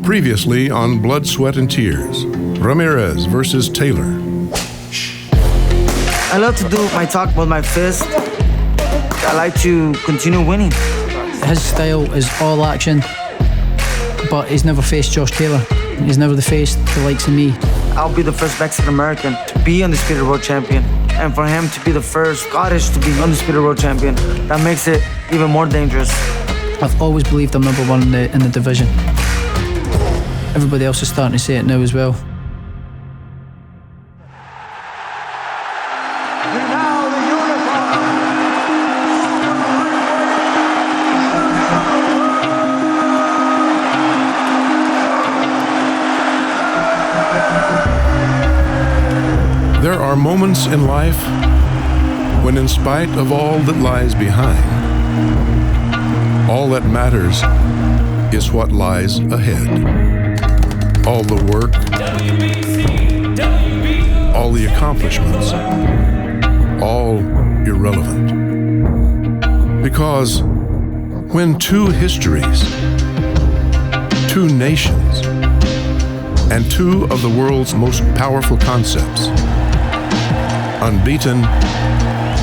Previously on Blood, Sweat, and Tears, Ramirez versus Taylor. I love to do my talk with my fist. I like to continue winning. His style is all action, but he's never faced Josh Taylor. He's never faced the likes of me. I'll be the first Mexican-American to be undisputed world champion. And for him to be the first Scottish to be undisputed world champion, that makes it even more dangerous. I've always believed I'm number one in the division. Everybody else is starting to say it now as well. There are moments in life when, in spite of all that lies behind, all that matters is what lies ahead. All the work, all the accomplishments, all irrelevant. Because when two histories, two nations, and two of the world's most powerful concepts, unbeaten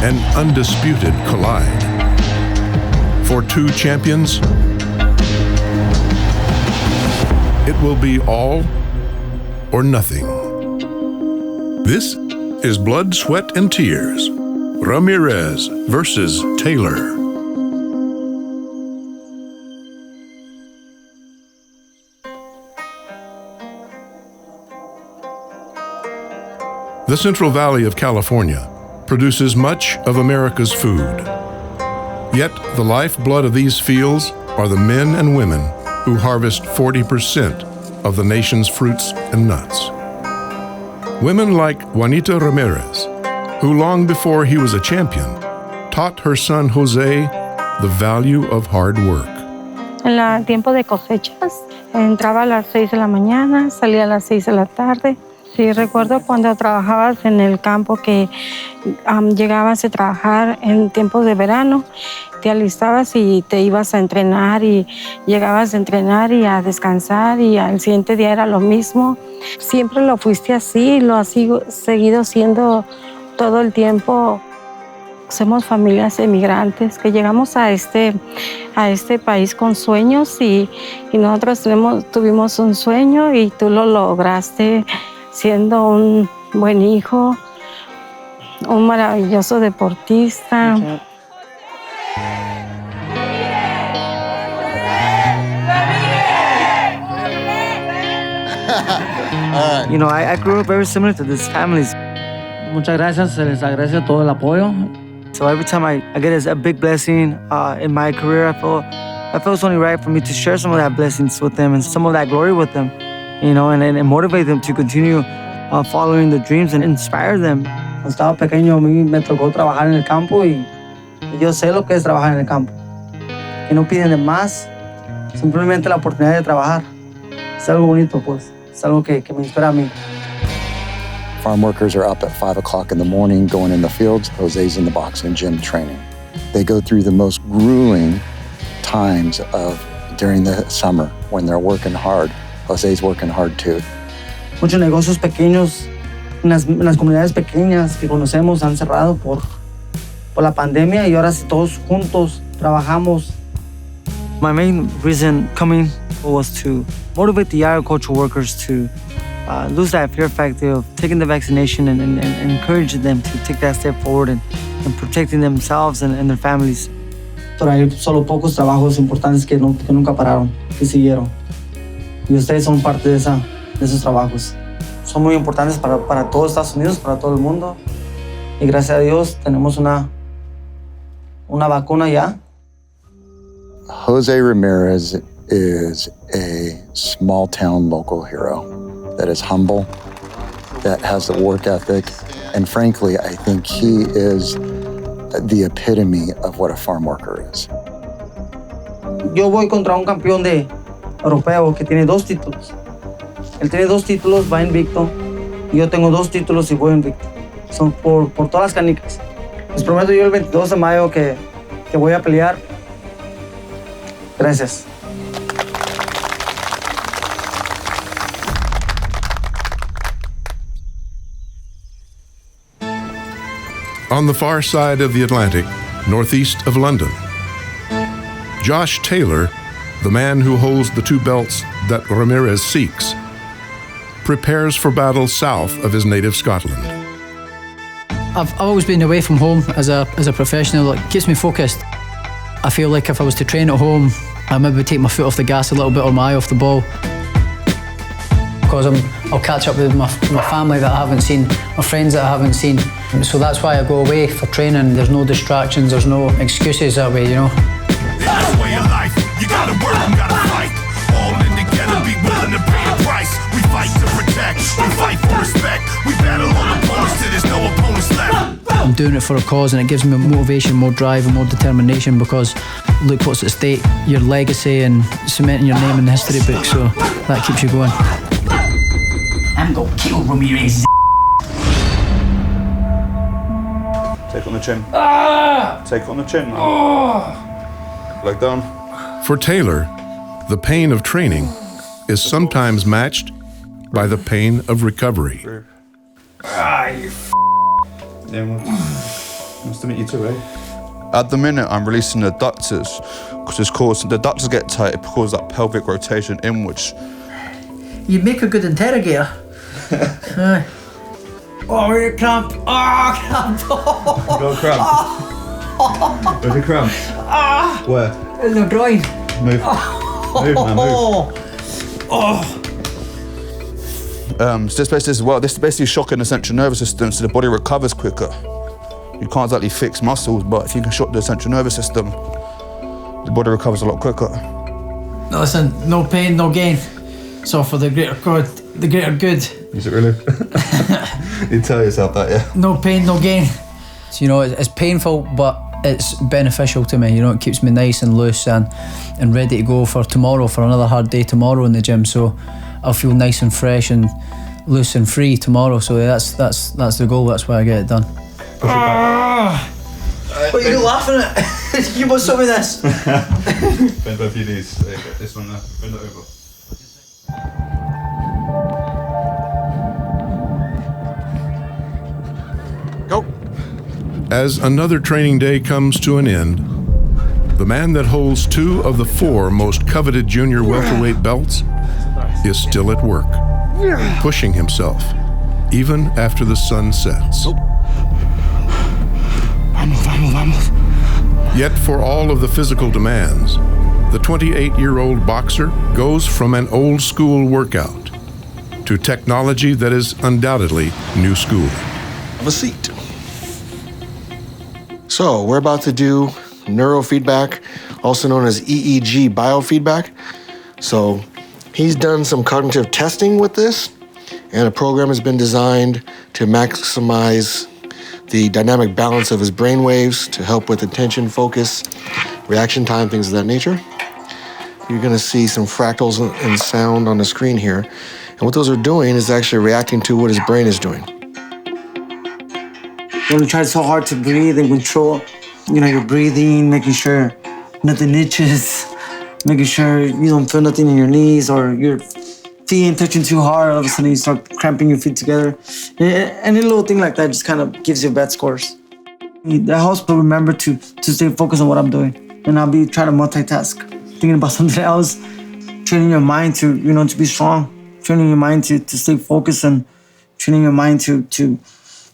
and undisputed, collide for two champions, it will be all or nothing. This is Blood, Sweat, and Tears. Ramirez versus Taylor. The Central Valley of California produces much of America's food. Yet the lifeblood of these fields are the men and women who harvest 40% of the nation's fruits and nuts. Women like Juanita Ramirez, who long before he was a champion, taught her son Jose the value of hard work. En el tiempo de cosechas, entraba a las 6 de la mañana, salía a las 6 de la tarde. Sí, recuerdo cuando trabajabas en el campo que llegabas a trabajar en tiempos de verano, te alistabas y te ibas a entrenar y llegabas a entrenar y a descansar y al siguiente día era lo mismo. Siempre lo fuiste así, lo has seguido siendo todo el tiempo. Somos familias emigrantes que llegamos a este país con sueños y nosotros tuvimos un sueño y tú lo lograste siendo un buen hijo, un maravilloso deportista. You know, I grew up very similar to these families. Muchas gracias, se les agradece todo el apoyo. So every time I get a big blessing in my career, I feel it's only right for me to share some of that blessings with them and some of that glory with them, you know, and motivate them to continue following their dreams and inspire them. Cuando estaba pequeño, a mí me tocó trabajar en el campo y yo sé lo que es trabajar en el campo. Que no piden de más, simplemente la oportunidad de trabajar. Es algo bonito, pues. Es algo que me inspira a mí. Farm workers are up at 5 o'clock in the morning going in the fields. Jose's in the boxing gym training. They go through the most grueling times during the summer when they're working hard. Jose's working hard too. Muchos negocios pequeños en las comunidades pequeñas que conocemos han cerrado por la pandemia y ahora sí todos juntos trabajamos. My main reason coming was to motivate the agricultural workers to lose that fear factor of taking the vaccination and encourage them to take that step forward and protecting themselves and their families. Pero hay solo pocos trabajos importantes que nunca pararon, que siguieron. Y ustedes son parte de esos trabajos. Son muy importantes para todos Estados Unidos, para todo el mundo. Y gracias a Dios tenemos una vacuna ya. Jose Ramirez is a small-town local hero that is humble, that has the work ethic, and frankly, I think he is the epitome of what a farm worker is. Yo voy contra un campeón europeo que tiene 2 títulos. Él tiene 2 títulos, va invicto, y yo tengo 2 títulos y voy invicto. Son por todas las canicas. Les prometo yo el 22 de mayo que voy a pelear. Gracias. On the far side of the Atlantic, northeast of London, Josh Taylor, the man who holds the 2 belts that Ramirez seeks, prepares for battle south of his native Scotland. I've always been away from home as a professional. It keeps me focused. I feel like if I was to train at home, I maybe take my foot off the gas a little bit or my eye off the ball. Because I'll catch up with my family that I haven't seen, my friends that I haven't seen. So that's why I go away for training. There's no distractions, there's no excuses that way, you know. That's the way of life. You gotta work and gotta fight. All in together, be willing to pay the price. We fight to protect, we fight for respect. We battle all opponents till there's no opponents left. I'm doing it for a cause, and it gives me motivation, more drive and more determination, because look what's at stake, your legacy and cementing your name in the history book, so that keeps you going. I'm gonna kill Ramirez. Take on the chin. Take on the chin. Leg down. For Taylor, the pain of training is sometimes matched by the pain of recovery. Nice to meet you too, eh? At the minute, I'm releasing the adductors because the adductors get tight. It causes that pelvic rotation inwards. You make a good interrogator. Oh, we're cramp. Oh, cramp. You got a cramp? Where's your cramp? Where? In the groin. Move. Move, man, move. This is basically shocking the central nervous system so the body recovers quicker. You can't exactly fix muscles, but if you can shock the central nervous system, the body recovers a lot quicker. No, listen, no pain, no gain. So for the greater good, the greater good. Is it really? You tell yourself that, yeah? No pain, no gain. So, you know, it's painful, but it's beneficial to me. You know, it keeps me nice and loose and ready to go for tomorrow, for another hard day tomorrow in the gym. So I'll feel nice and fresh and loose and free tomorrow. So that's the goal. That's why I get it done. What are you laughing at? You must show me this. Bend both your knees. There you go. This one there. Bend it over. Go. As another training day comes to an end, the man that holds 2 of the 4 most coveted junior welterweight belts is still at work, pushing himself, even after the sun sets. Yet for all of the physical demands, the 28-year-old boxer goes from an old-school workout to technology that is undoubtedly new school. Have a seat. So we're about to do neurofeedback, also known as EEG biofeedback. So he's done some cognitive testing with this, and a program has been designed to maximize the dynamic balance of his brain waves to help with attention, focus, reaction time, things of that nature. You're gonna see some fractals and sound on the screen here. And what those are doing is actually reacting to what his brain is doing. When you try so hard to breathe and control, you know, your breathing, making sure nothing itches, making sure you don't feel nothing in your knees or your feet ain't touching too hard, all of a sudden you start cramping your feet together. Any little thing like that just kind of gives you bad scores. That helps me remember to stay focused on what I'm doing. And I'll be trying to multitask, thinking about something else, training your mind to, you know, to be strong, training your mind to stay focused, and training your mind to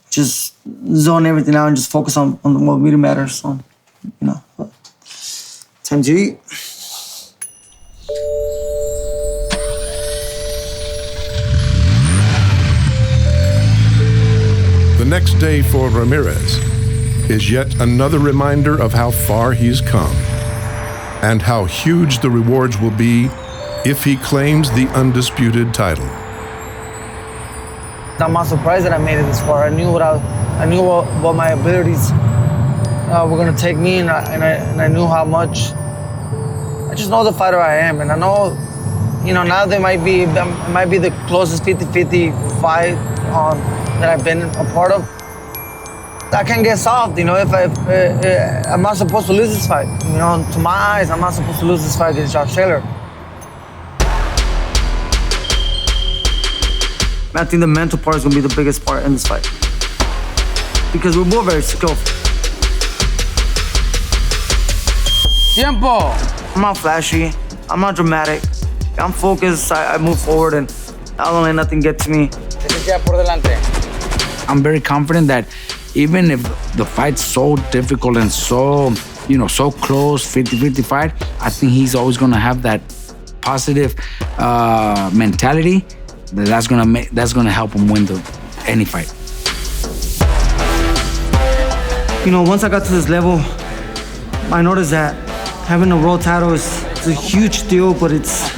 just zone everything out and just focus on what really matters. So, you know, time to eat. The next day for Ramirez is yet another reminder of how far he's come and how huge the rewards will be if he claims the undisputed title. I'm not surprised that I made it this far. I knew what my abilities were gonna take me, and I knew how much. I just know the fighter I am, and I know, you know, now it might be the closest 50-50 fight that I've been a part of. I can get soft, you know, if I'm not supposed to lose this fight. You know, to my eyes, I'm not supposed to lose this fight against Josh Taylor. I think the mental part is gonna be the biggest part in this fight. because we're both very skillful. Tiempo. I'm not flashy. I'm not dramatic. I'm focused. I move forward, and I don't let nothing get to me. I'm very confident that even if the fight's so difficult and so, so close, 50-50 fight, I think he's always gonna have that positive mentality. That's gonna help him win any fight. Once I got to this level, I noticed that having a world title is a huge deal, but it's,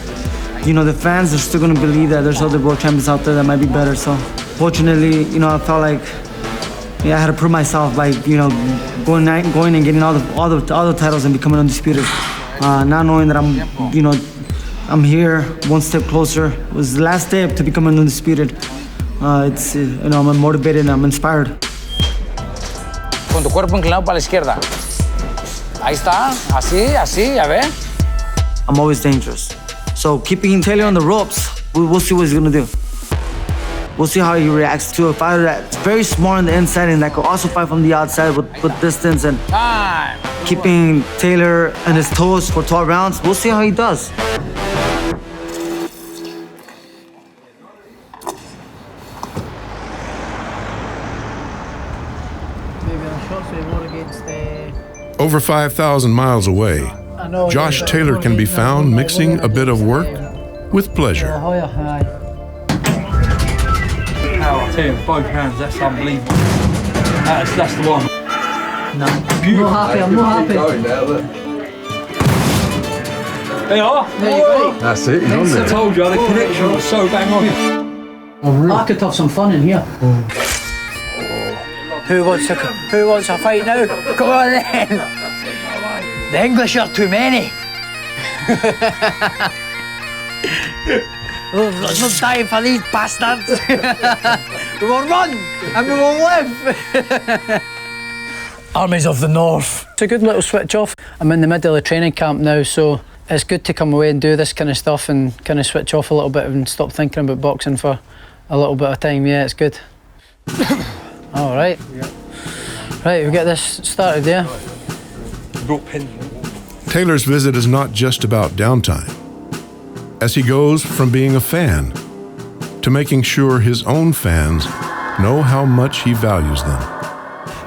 the fans are still gonna believe that there's other world champions out there that might be better. So fortunately, I felt like I had to prove myself by, going and getting all the titles and becoming undisputed. Not knowing that I'm here one step closer. It was the last step to becoming undisputed. I'm motivated and I'm inspired. Con tu cuerpo inclinado para la izquierda. Ahí está, así, a ver. I'm always dangerous. So keeping Taylor on the ropes, we'll see what he's gonna do. We'll see how he reacts to a fighter that's very smart on the inside and that could also fight from the outside with distance and keeping Taylor on his toes for 12 rounds. We'll see how he does. Over 5,000 miles away, Josh Taylor can be found mixing a bit of work with pleasure. I'll tell you, both hands, that's unbelievable. That's the one. No. Beautiful. I'm not happy. They are. There you go. That's it, he's on there. I told you, the connection was so bang on. I could have some fun in here. Who wants a fight now? Come on then. The English are too many. Let's not die for these bastards. We will run and we will live. Armies of the North. It's a good little switch off. I'm in the middle of training camp now, so it's good to come away and do this kind of stuff and kind of switch off a little bit and stop thinking about boxing for a little bit of time. Yeah, it's good. All right. Right, we get this started, yeah? Taylor's visit is not just about downtime, as he goes from being a fan to making sure his own fans know how much he values them.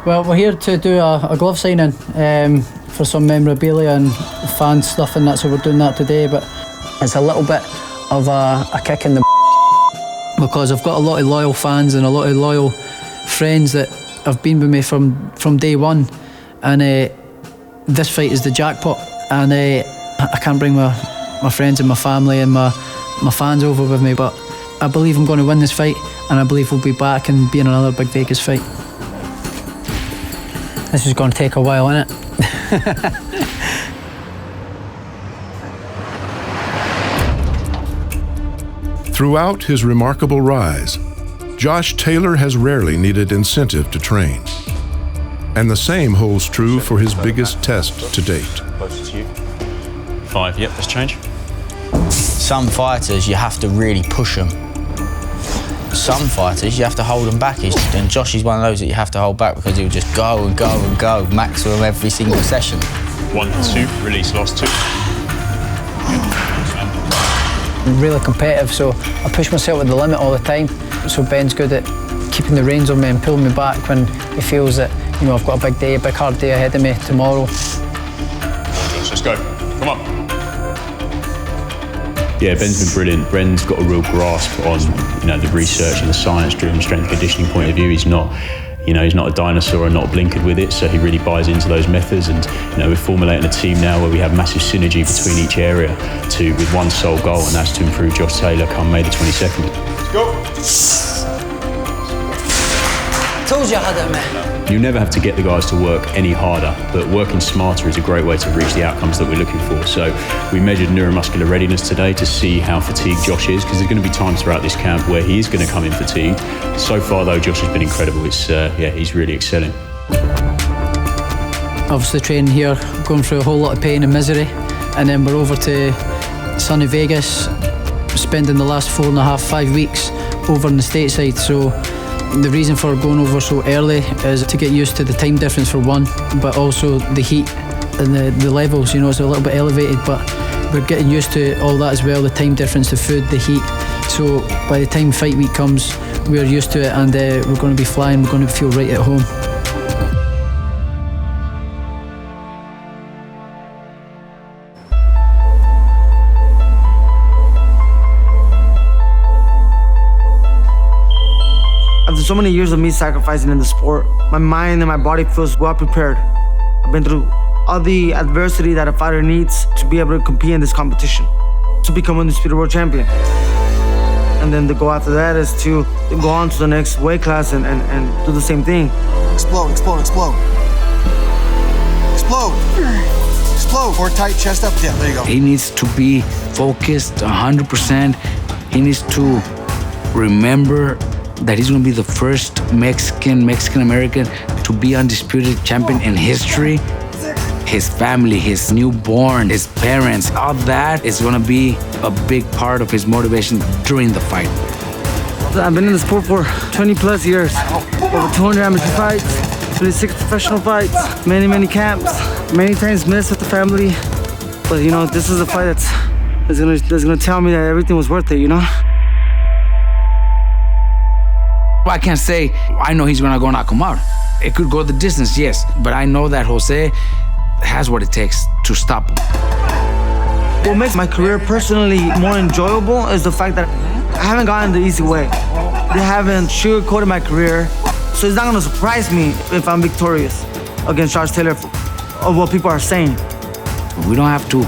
Well, we're here to do a glove signing for some memorabilia and fan stuff and that, so we're doing that today, but it's a little bit of a kick in the because I've got a lot of loyal fans and a lot of loyal friends that have been with me from day one, and this fight is the jackpot, and I can't bring my friends and my family and my fans over with me, but I believe I'm going to win this fight, and I believe we'll be back and be in another big Vegas fight. This is going to take a while, isn't it? Throughout his remarkable rise, Josh Taylor has rarely needed incentive to train. And the same holds true for his biggest test to date. Close to you. 5, yep, let's change. Some fighters, you have to really push them. Some fighters, you have to hold them back. And Josh is one of those that you have to hold back because he'll just go and go and go, maximum every single session. 1, 2, release, last 2. I'm really competitive, so I push myself at the limit all the time. So Ben's good at keeping the reins on me and pulling me back when he feels that, I've got a big day, a big hard day ahead of me tomorrow. Let's go. Come on. Yeah, Ben's been brilliant. Ben's got a real grasp on, the research and the science-driven strength conditioning point of view. He's not, he's not a dinosaur and not blinkered with it, so he really buys into those methods. And we're formulating a team now where we have massive synergy between each area with one sole goal, and that's to improve Josh Taylor come May the 22nd. Let's go. Told you I had it, man. You never have to get the guys to work any harder, but working smarter is a great way to reach the outcomes that we're looking for. So we measured neuromuscular readiness today to see how fatigued Josh is, because there's going to be times throughout this camp where he is going to come in fatigued. So far, though, Josh has been incredible. It's he's really excelling. Obviously training here, going through a whole lot of pain and misery, and then we're over to sunny Vegas, spending the last 4.5, 5 weeks over in the stateside. So The reason for going over so early is to get used to the time difference for one, but also the heat and the levels, it's a little bit elevated, but we're getting used to all that as well, the time difference, the food, the heat. So by the time fight week comes, we're used to it, and we're going to be flying, we're going to feel right at home. After so many years of me sacrificing in the sport, my mind and my body feels well prepared. I've been through all the adversity that a fighter needs to be able to compete in this competition, to become undisputed world champion. And then the goal after that is to go on to the next weight class and do the same thing. Explode, explode, explode. Explode. Explode. Core tight, chest up, yeah, there you go. He needs to be focused 100%. He needs to remember that he's going to be the first Mexican-American to be undisputed champion in history. His family, his newborn, his parents, all that is going to be a big part of his motivation during the fight. I've been in the sport for 20 plus years. Over 200 amateur fights, 26 professional fights, many camps, many times missed with the family. But this is a fight that's gonna tell me that everything was worth it, I can't say, I know he's gonna go knock him out. It could go the distance, yes, but I know that Jose has what it takes to stop him. What makes my career personally more enjoyable is the fact that I haven't gotten the easy way. They haven't sugarcoated my career, so it's not gonna surprise me if I'm victorious against Josh Taylor of what people are saying. We don't have to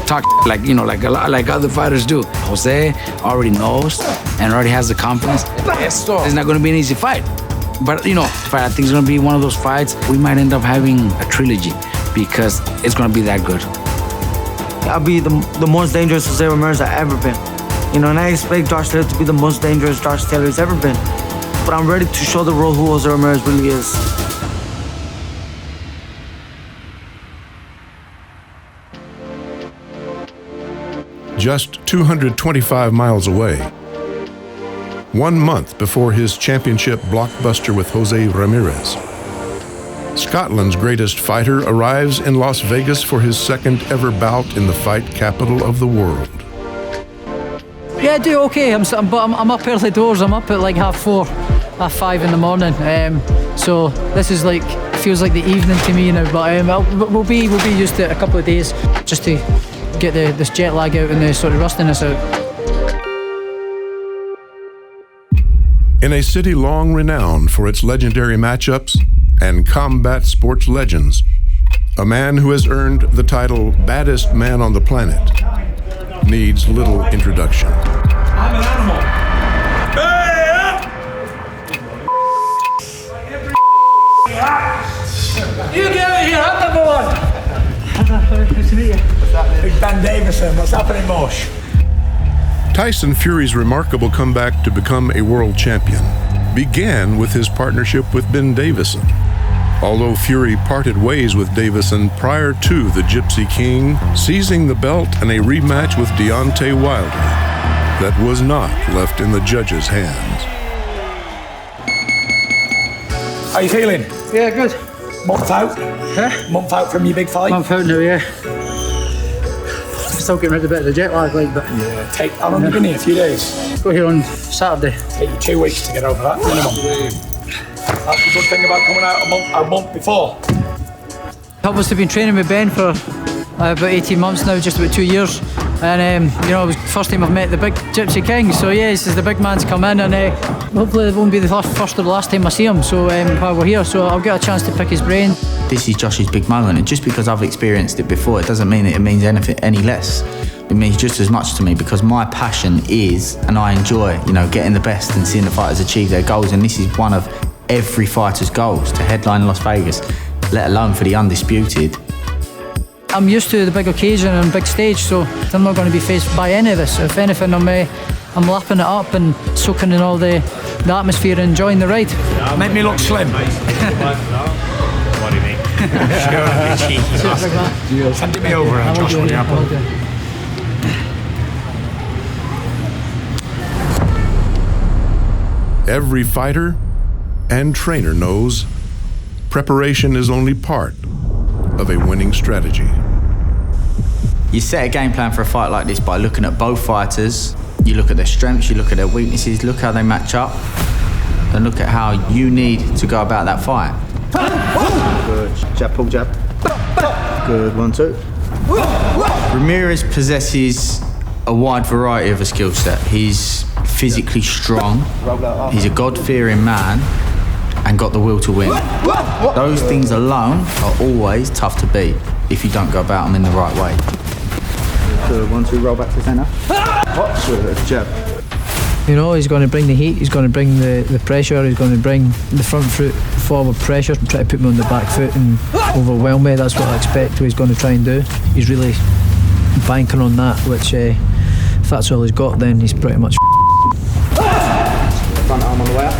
talk like other fighters do. Jose already knows and already has the confidence. It's not going to be an easy fight. But, I think it's going to be one of those fights we might end up having a trilogy because it's going to be that good. I'll be the most dangerous Jose Ramirez I've ever been. And I expect Josh Taylor to be the most dangerous Josh Taylor has ever been. But I'm ready to show the world who Jose Ramirez really is. Just 225 miles away, 1 month before his championship blockbuster with Jose Ramirez, Scotland's greatest fighter arrives in Las Vegas for his second ever bout in the fight capital of the world. Yeah, I do okay. I'm up early doors. I'm up at like 4:30, 5:30 in the morning. So this is feels like the evening to me now. But we'll be used to it a couple of days just to get this jet lag out and the sort of rustiness out. In a city long renowned for its legendary matchups and combat sports legends, a man who has earned the title baddest man on the planet needs little introduction. I'm an animal. Hey, up! You get me here, I'm number one. Nice to meet you. Big Ben Davison, what's happening, Mosh? Tyson Fury's remarkable comeback to become a world champion began with his partnership with Ben Davison. Although Fury parted ways with Davison prior to the Gypsy King seizing the belt in a rematch with Deontay Wilder that was not left in the judges' hands. How you feeling? Yeah, good. Month out? Huh? Month out from your big fight? Month out now, yeah. Still getting rid of a bit of the jet lag, but... Yeah, how long have you been here? A few days? Got here on Saturday. Take you 2 weeks to get over that, minimum. That's the good thing about coming out a month before. I've been training with Ben for about 18 months now, just about 2 years. And, it was the first time I've met the big Gypsy King. So, yeah, this is the big man's come in, and hopefully it won't be the first or the last time I see him. So, while we're here, so I'll get a chance to pick his brain. This is Josh's big moment, and just because I've experienced it before, it doesn't mean it means anything any less. It means just as much to me because my passion is, and I enjoy, getting the best and seeing the fighters achieve their goals. And this is one of every fighter's goals, to headline Las Vegas, let alone for the undisputed. I'm used to the big occasion and big stage, so I'm not going to be faced by any of this. If anything, I'm lapping it up and soaking in all the atmosphere and enjoying the ride. Make me look slim. What do you mean? Send it me over, Josh, will you? Every fighter and trainer knows preparation is only part of a winning strategy. You set a game plan for a fight like this by looking at both fighters. You look at their strengths, you look at their weaknesses, look how they match up, and look at how you need to go about that fight. Good. Jab, pull, jab. Good, 1, 2. Ramirez possesses a wide variety of a skill set. He's physically strong, he's a God-fearing man, and got the will to win. Those things alone are always tough to beat if you don't go about them in the right way. Good, 1, 2, roll back to centre. Good, jab. You know, he's going to bring the heat, he's going to bring the pressure, he's going to bring the front foot forward pressure, try to put me on the back foot and overwhelm me. That's what I expect he's going to try and do. He's really banking on that, which if that's all he's got, then he's pretty much Front arm on the way up.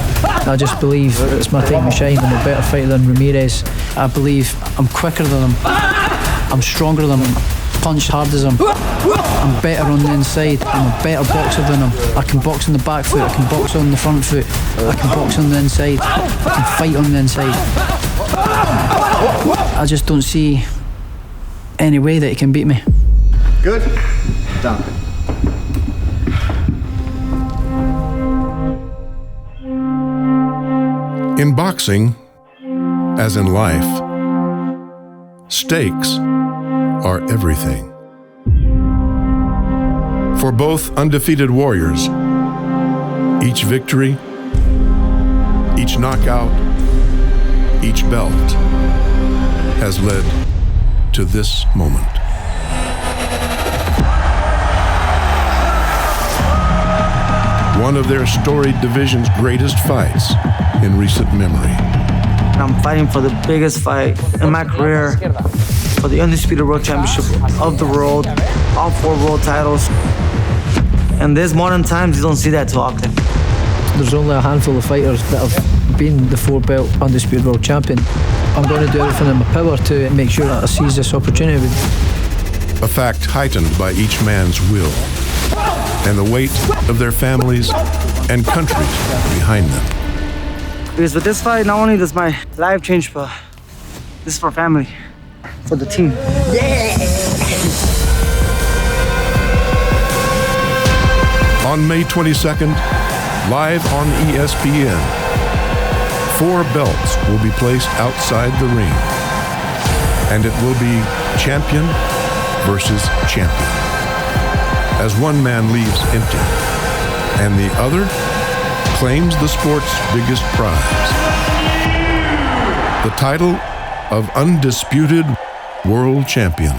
I just believe it's my time to shine. I'm a better fighter than Ramirez. I believe I'm quicker than him, I'm stronger than him, punch hard as him. I'm better on the inside. I'm a better boxer than him. I can box on the back foot, I can box on the front foot, I can box on the inside, I can fight on the inside. I just don't see any way that he can beat me. Good. Done. In boxing, as in life, stakes are everything. For both undefeated warriors, each victory, each knockout, each belt has led to this moment. One of their storied division's greatest fights in recent memory. I'm fighting for the biggest fight in my career, for the undisputed world championship of the world, all 4 world titles. And there's modern times you don't see that too often. There's only a handful of fighters that have been the 4-belt undisputed world champion. I'm going to do everything in my power to make sure that I seize this opportunity. A fact heightened by each man's will and the weight of their families and countries behind them. Because with this fight, not only does my life change, but this is for family, for the team. On May 22nd, live on ESPN, 4 belts will be placed outside the ring, and it will be champion versus champion, as one man leaves empty, and the other claims the sport's biggest prize, the title of undisputed world champion.